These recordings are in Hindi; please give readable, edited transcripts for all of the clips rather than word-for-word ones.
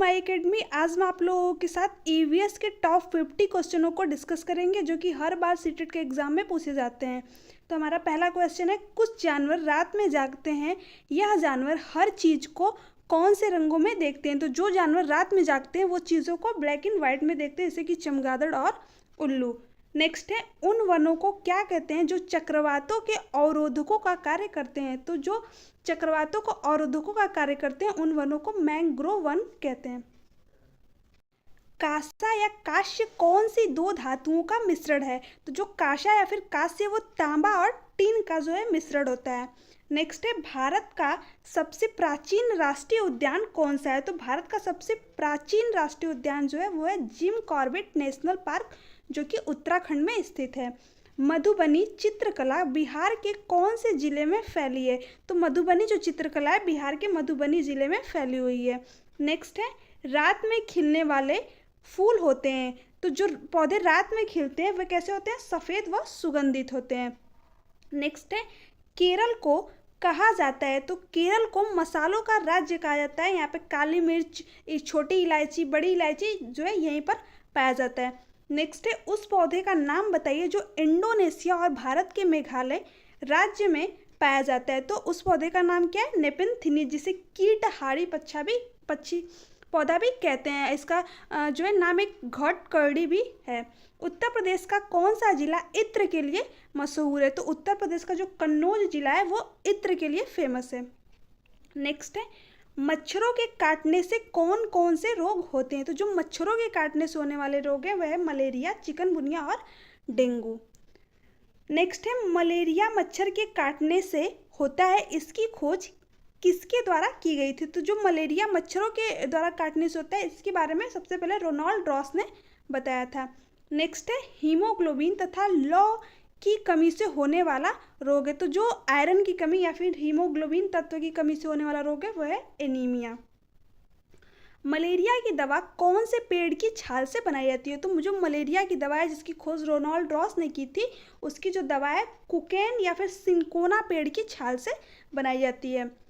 माई अकेडमी। आज मैं आप लोगों के साथ ईवीएस के टॉप 50 क्वेश्चनों को डिस्कस करेंगे जो कि हर बार सीटेट के एग्जाम में पूछे जाते हैं। तो हमारा पहला क्वेश्चन है, कुछ जानवर रात में जागते हैं, यह जानवर हर चीज को कौन से रंगों में देखते हैं? तो जो जानवर रात में जागते हैं वो चीज़ों को ब्लैक एंड व्हाइट में देखते हैं, जैसे कि चमगादड़ और उल्लू। नेक्स्ट है, उन वनों को क्या कहते हैं जो चक्रवातों के अवरोधकों का कार्य करते हैं? तो जो चक्रवातों को अवरोधकों का कार्य करते हैं उन वनों को मैंग्रोव वन कहते हैं। कांसा या कांस्य कौन सी दो धातुओं का मिश्रण है? तो जो कांसा या फिर कांस्य वो तांबा और टीन का जो है मिश्रण होता है। नेक्स्ट है, भारत का सबसे प्राचीन राष्ट्रीय उद्यान कौन सा है? तो भारत का सबसे प्राचीन राष्ट्रीय उद्यान जो है वो है जिम कॉर्बेट नेशनल पार्क, जो कि उत्तराखंड में स्थित है। मधुबनी चित्रकला बिहार के कौन से जिले में फैली है? तो मधुबनी जो चित्रकला है बिहार के मधुबनी जिले में फैली हुई है। नेक्स्ट है, रात में खिलने वाले फूल होते हैं, तो जो पौधे रात में खिलते हैं वे कैसे होते हैं? सफ़ेद व सुगंधित होते हैं। नेक्स्ट है, केरल को कहा जाता है, तो केरल को मसालों का राज्य कहा जाता है। यहाँ पे काली मिर्च, छोटी इलायची, बड़ी इलायची जो है यहीं पर पाया जाता है। नेक्स्ट है, उस पौधे का नाम बताइए जो इंडोनेशिया और भारत के मेघालय राज्य में पाया जाता है। तो उस पौधे का नाम क्या है? नेपिनथिनी, जिसे कीटहारी पक्षी पौधा भी कहते हैं। इसका जो है नाम एक घट करड़ी भी है। उत्तर प्रदेश का कौन सा जिला इत्र के लिए मशहूर है? तो उत्तर प्रदेश का जो कन्नौज जिला है वो इत्र के लिए फेमस है। नेक्स्ट है, मच्छरों के काटने से कौन कौन से रोग होते हैं? तो जो मच्छरों के काटने से होने वाले रोग हैं वह है मलेरिया, चिकनगुनिया और डेंगू। नेक्स्ट है, मलेरिया मच्छर के काटने से होता है, इसकी खोज किसके द्वारा की गई थी? तो जो मलेरिया मच्छरों के द्वारा काटने से होता है इसके बारे में सबसे पहले रोनाल्ड रॉस ने बताया था। नेक्स्ट है, हीमोग्लोबिन तथा लौ की कमी से होने वाला रोग है, तो जो आयरन की कमी या फिर हीमोग्लोबिन तत्व की कमी से होने वाला रोग है वो है एनीमिया। मलेरिया की दवा कौन से पेड़ की छाल से बनाई जाती है? तो जो मलेरिया की दवा है जिसकी खोज रोनाल्ड रॉस ने की थी उसकी जो दवा है कुकेन या फिर सिंकोना पेड़ की छाल से बनाई जाती है।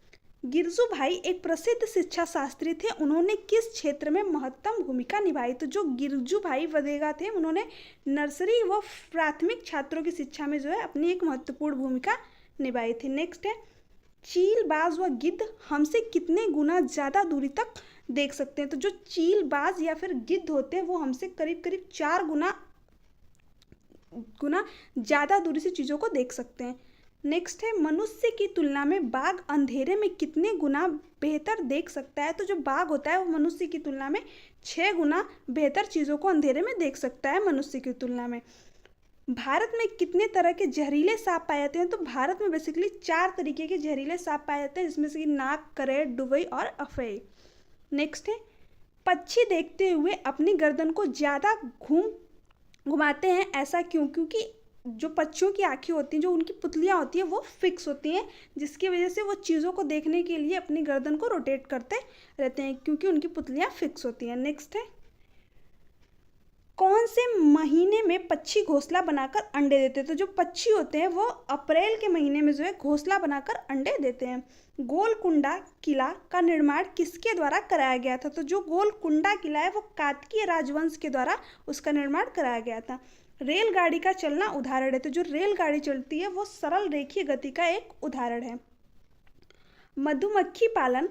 गिरजू भाई एक प्रसिद्ध शिक्षा शास्त्री थे, उन्होंने किस क्षेत्र में महत्वपूर्ण भूमिका निभाई? तो जो गिरजू भाई वदेगा थे उन्होंने नर्सरी व प्राथमिक छात्रों की शिक्षा में जो है अपनी एक महत्वपूर्ण भूमिका निभाई थी। नेक्स्ट है, चील, बाज व गिद्ध हमसे कितने गुना ज़्यादा दूरी तक देख सकते हैं? तो जो चील, बाज या फिर गिद्ध होते हैं वो हमसे करीब करीब 4 गुना ज़्यादा दूरी से चीज़ों को देख सकते हैं। नेक्स्ट है, मनुष्य की तुलना में बाघ अंधेरे में कितने गुना बेहतर देख सकता है? तो जो बाघ होता है वो मनुष्य की तुलना में 6 गुना बेहतर चीज़ों को अंधेरे में देख सकता है मनुष्य की तुलना में। भारत में कितने तरह के जहरीले सांप पाए जाते हैं? तो भारत में बेसिकली 4 तरीके के जहरीले सांप पाए जाते हैं, जिसमें से नाग, करेड़, डुबई और अफेई। नेक्स्ट है, पक्षी देखते हुए अपनी गर्दन को ज़्यादा घुमाते हैं, ऐसा क्यों? क्योंकि जो पक्षियों की आंखें होती हैं, जो उनकी पुतलियाँ होती हैं वो फिक्स होती हैं, जिसकी वजह से वो चीज़ों को देखने के लिए अपनी गर्दन को रोटेट करते रहते हैं, क्योंकि उनकी पुतलियाँ फिक्स होती हैं। नेक्स्ट है, कौन से महीने में पक्षी घोंसला बनाकर अंडे देते हैं? तो जो पक्षी होते हैं वो अप्रैल के महीने में जो है घोंसला बनाकर अंडे देते हैं। गोलकुंडा किला का निर्माण किसके द्वारा कराया गया था? तो जो गोलकुंडा किला है वो काकतीय राजवंश के द्वारा उसका निर्माण कराया गया था। रेलगाड़ी का चलना उदाहरण है, तो जो रेलगाड़ी चलती है वो सरल रेखीय गति का एक उदाहरण है। मधुमक्खी पालन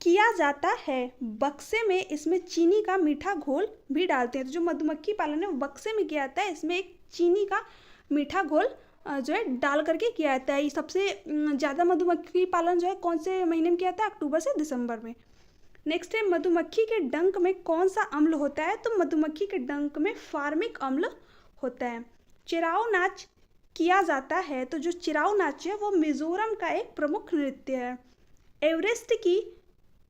किया जाता है बक्से में, इसमें चीनी का मीठा घोल भी डालते हैं। तो जो मधुमक्खी पालन है वो बक्से में किया जाता है, इसमें एक चीनी का मीठा घोल जो है डाल करके किया जाता है। सबसे ज़्यादा मधुमक्खी पालन जो है कौन से महीने में किया जाता है? अक्टूबर से दिसंबर में। नेक्स्ट है, मधुमक्खी के डंक में कौन सा अम्ल होता है? तो मधुमक्खी के डंक में फार्मिक अम्ल होता है। चिराओ नाच किया जाता है, तो जो चिराओ नाच है वो मिजोरम का एक प्रमुख नृत्य है।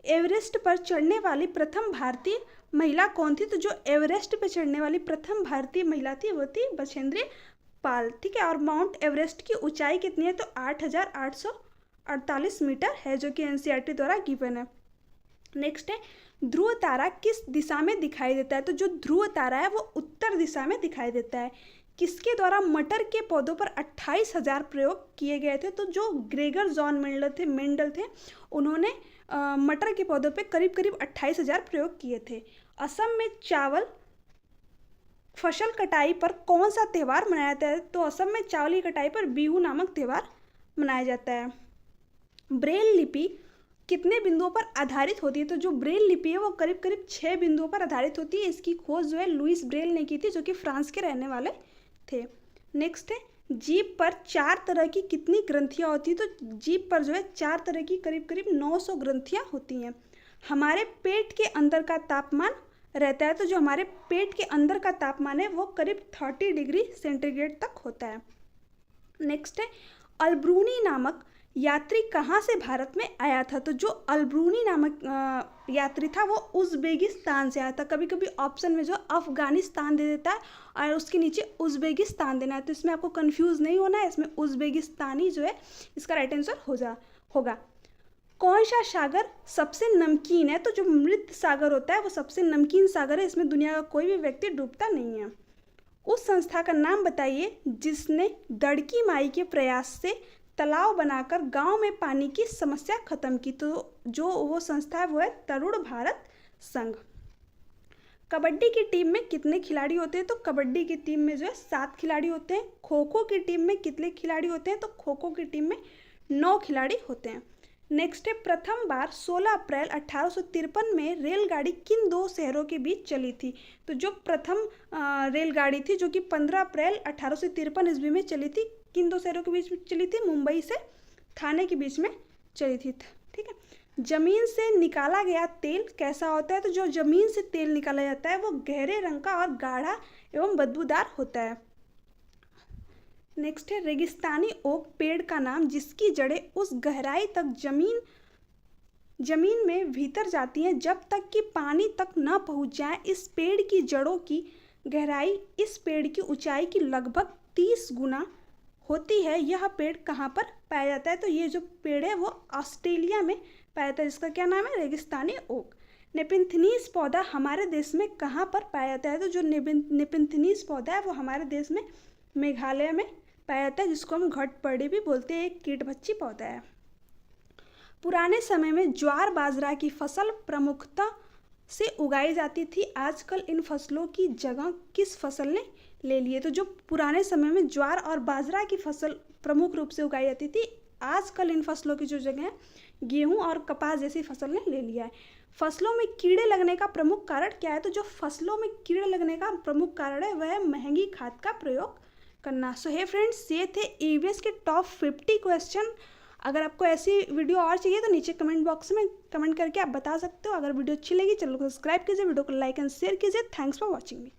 एवरेस्ट पर चढ़ने वाली प्रथम भारतीय महिला कौन थी? तो जो एवरेस्ट पर चढ़ने वाली प्रथम भारतीय महिला थी वो थी बछेंद्री पाल। ठीक है, और माउंट एवरेस्ट की ऊंचाई कितनी है? तो 8,848 मीटर है, जो कि एनसीईआरटी द्वारा गिवन है। नेक्स्ट है, ध्रुव तारा किस दिशा में दिखाई देता है? तो जो ध्रुव तारा है वो उत्तर दिशा में दिखाई देता है। किसके द्वारा मटर के पौधों पर 28,000 प्रयोग किए गए थे? तो जो ग्रेगर जॉन मेंडल थे उन्होंने मटर के पौधों पे करीब करीब 28,000 प्रयोग किए थे। असम में चावल फसल कटाई पर कौन सा त्यौहार मनाया जाता है? तो असम में चावल की कटाई पर बिहू नामक त्यौहार मनाया जाता है। ब्रेल लिपि कितने बिंदुओं पर आधारित होती है? तो जो ब्रेल लिपि है वो करीब करीब 6 बिंदुओं पर आधारित होती है। इसकी खोज जो है लुइस ब्रेल ने की थी, जो कि फ्रांस के रहने वाले थे। नेक्स्ट है, जीभ पर 4 तरह की कितनी ग्रंथियाँ होती है? तो जीभ पर जो है 4 तरह की करीब करीब 900 ग्रंथियाँ होती हैं। हमारे पेट के अंदर का तापमान रहता है, तो जो हमारे पेट के अंदर का तापमान है वो करीब 30 डिग्री सेंटीग्रेड तक होता है। नेक्स्ट है, अल्ब्रूनी नामक यात्री कहाँ से भारत में आया था? तो जो अल्ब्रूनी नामक यात्री था वो उज़्बेकिस्तान से आया था। कभी कभी ऑप्शन में जो अफगानिस्तान दे देता है और उसके नीचे उज़्बेकिस्तान देना है, तो इसमें आपको कंफ्यूज नहीं होना है, इसमें उज़्बेकिस्तानी जो है इसका राइट आंसर होगा। कौन सा सागर सबसे नमकीन है? तो जो मृत सागर होता है वो सबसे नमकीन सागर है, इसमें दुनिया का कोई भी व्यक्ति डूबता नहीं है। उस संस्था का नाम बताइए जिसने दड़की माई के प्रयास से तालाब बनाकर गांव में पानी की समस्या खत्म की। तो जो वो संस्था है वो है तरुण भारत संघ। कबड्डी की टीम में कितने खिलाड़ी होते हैं? तो कबड्डी की टीम में जो है 7 खिलाड़ी होते हैं। खो खो की टीम में कितने खिलाड़ी होते हैं? तो खो खो की टीम में 9 खिलाड़ी होते हैं। नेक्स्ट है, प्रथम बार 16 अप्रैल 1853 में रेलगाड़ी किन 2 शहरों के बीच चली थी? तो जो प्रथम रेलगाड़ी थी जो कि 15 अप्रैल 1853 ईस्वी में चली थी, किन 2 शहरों के बीच में चली थी? मुंबई से थाने के बीच में चली थी। ठीक है। जमीन से निकाला गया तेल कैसा होता है? तो जो जमीन से तेल निकाला जाता है वो गहरे रंग का और गाढ़ा एवं बदबूदार होता है। नेक्स्ट है, रेगिस्तानी ओक पेड़ का नाम जिसकी जड़ें उस गहराई तक जमीन में भीतर जाती हैं जब तक कि पानी तक न पहुंच जाए। इस पेड़ की जड़ों की गहराई इस पेड़ की ऊंचाई की लगभग 30 गुना होती है। यह पेड़ कहाँ पर पाया जाता है? तो ये जो पेड़ है वो ऑस्ट्रेलिया में पाया जाता है, जिसका क्या नाम है? रेगिस्तानी ओक। नेपिथनीज पौधा हमारे देश में कहाँ पर पाया जाता है? तो जो नेपिथनीज पौधा है वो हमारे देश में मेघालय में पाया जाता है, जिसको हम घटपर्डी भी बोलते हैं। एक कीटभक्षी पौधा है। पुराने समय में ज्वार बाजरा की फसल प्रमुखता से उगाई जाती थी। आजकल इन फसलों की जगह किस फसल ने ले ली है? तो जो पुराने समय में ज्वार और बाजरा की फसल प्रमुख रूप से उगाई जाती थी, आजकल इन फसलों की जो जगह है गेहूं और कपास जैसी फसल ने ले लिया है। फसलों में कीड़े लगने का प्रमुख कारण क्या है? तो जो फसलों में कीड़े लगने का प्रमुख कारण है वह है महंगी खाद का प्रयोग करना। सो हे फ्रेंड्स, ये थे ईवीएस के टॉप 50 क्वेश्चन। अगर आपको ऐसी वीडियो और चाहिए तो नीचे कमेंट बॉक्स में कमेंट करके आप बता सकते हो। अगर वीडियो अच्छी लगी चैनल को सब्सक्राइब कीजिए, वीडियो को लाइक एंड शेयर कीजिए। Thanks for watching me.